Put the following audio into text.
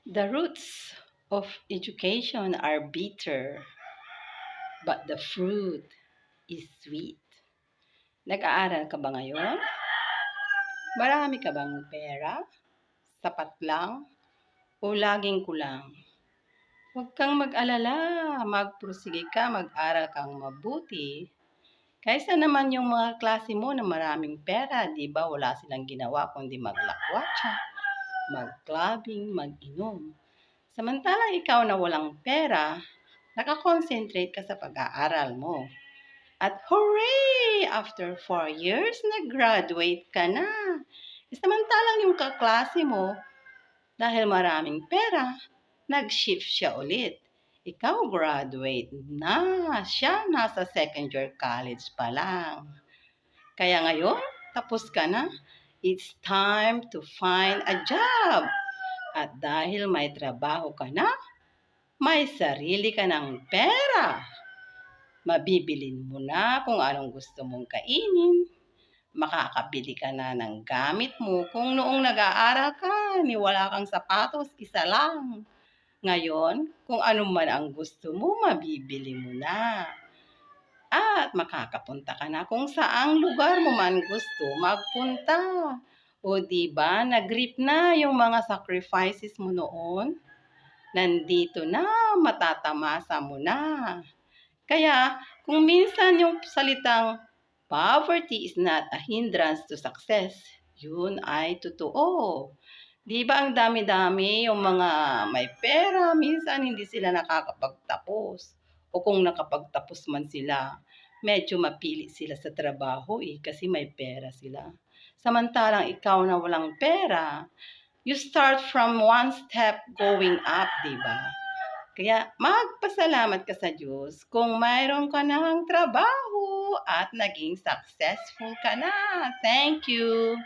The roots of education are bitter, but the fruit is sweet. Nag-aaral ka ba ngayon? Marami ka bang pera? Sapat lang? O laging kulang? Huwag kang mag-alala, magpursige ka, mag-aral kang mabuti. Kaysa naman yung mga klase mo na maraming pera, di ba wala silang ginawa kundi maglakwatsa, mag-clubbing, mag-inom. Samantalang ikaw na walang pera, nakakonsentrate ka sa pag-aaral mo. At hooray! After 4 years, nag-graduate ka na. Samantalang yung kaklase mo, dahil maraming pera, nag-shift siya ulit. Ikaw graduate na. Siya nasa second year college pa lang. Kaya ngayon, tapos ka na. It's time to find a job. At dahil may trabaho ka na, may sarili ka ng pera. Mabibilin mo na kung anong gusto mong kainin. Makakabili ka na ng gamit mo. Kung noong nag-aaral ka, ni wala kang sapatos, isa lang. Ngayon, kung ano man ang gusto mo, mabibili mo na. At makakapunta ka na kung saang lugar mo man gusto magpunta. O diba, nag-reap na yung mga sacrifices mo noon? Nandito na, matatamasa mo na. Kaya, kung minsan yung salitang poverty is not a hindrance to success, yun ay totoo. Di ba ang dami-dami yung mga may pera, minsan hindi sila nakakapagtapos. O kung nakapagtapos man sila, medyo mapili sila sa trabaho kasi may pera sila. Samantalang ikaw na walang pera, you start from one step going up, di ba? Kaya magpasalamat ka sa Diyos kung mayroon ka ng trabaho at naging successful ka na. Thank you.